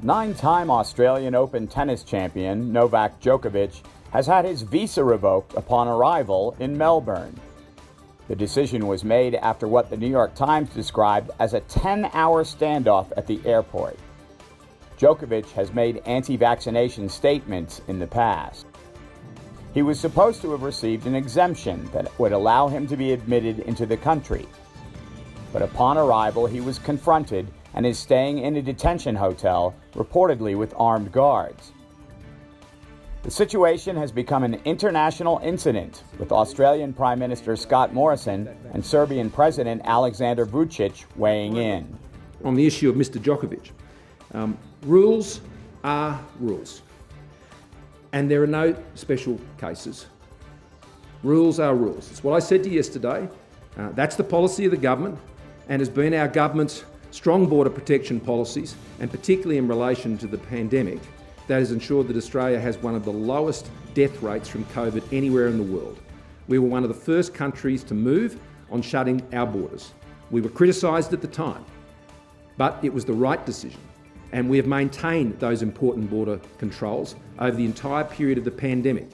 Nine-time Australian Open tennis champion Novak Djokovic has had his visa revoked upon arrival in Melbourne. The decision was made after what the New York Times described as a 10-hour standoff at the airport. Djokovic has made anti-vaccination statements in the past. He was supposed to have received an exemption that would allow him to be admitted into the country. But upon arrival, he was confronted and is staying in a detention hotel, reportedly with armed guards. The situation has become an international incident, with Australian Prime Minister Scott Morrison and Serbian President Alexander Vucic weighing in. On the issue of Mr. Djokovic, rules are rules, and there are no special cases. Rules are rules. It's what I said to you yesterday. That's the policy of the government, and has been our government's strong border protection policies, and particularly in relation to the pandemic, that has ensured that Australia has one of the lowest death rates from COVID anywhere in the world. We were one of the first countries to move on shutting our borders. We were criticised at the time, but it was the right decision. And we have maintained those important border controls over the entire period of the pandemic.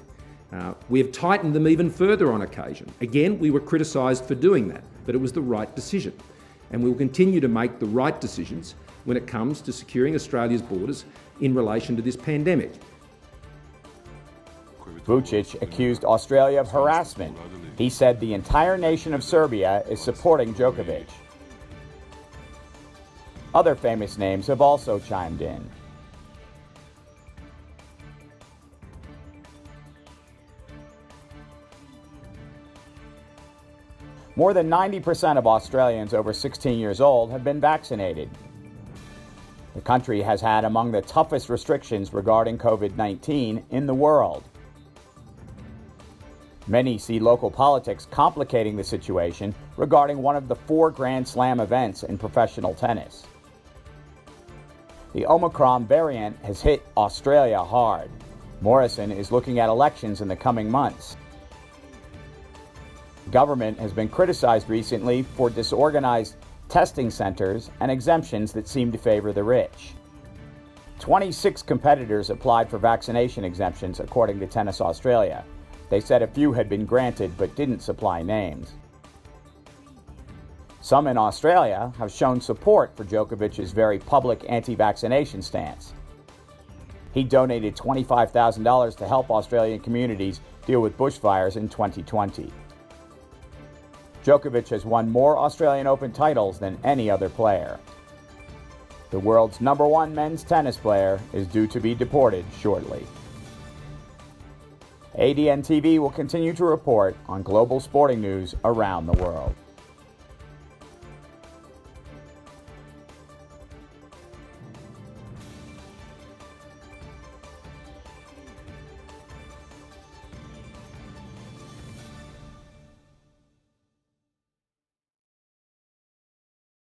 We have tightened them even further on occasion. Again, we were criticised for doing that, but it was the right decision. And we will continue to make the right decisions when it comes to securing Australia's borders in relation to this pandemic. Vucic accused Australia of harassment. He said the entire nation of Serbia is supporting Djokovic. Other famous names have also chimed in. More than 90% of Australians over 16 years old have been vaccinated. The country has had among the toughest restrictions regarding COVID-19 in the world. Many see local politics complicating the situation regarding one of the 4 Grand Slam events in professional tennis. The Omicron variant has hit Australia hard. Morrison is looking at elections in the coming months. Government has been criticized recently for disorganized testing centers and exemptions that seem to favor the rich. 26 competitors applied for vaccination exemptions, according to Tennis Australia. They said a few had been granted but didn't supply names. Some in Australia have shown support for Djokovic's very public anti-vaccination stance. He donated $25,000 to help Australian communities deal with bushfires in 2020. Djokovic has won more Australian Open titles than any other player. The world's #1 men's tennis player is due to be deported shortly. ADN TV will continue to report on global sporting news around the world.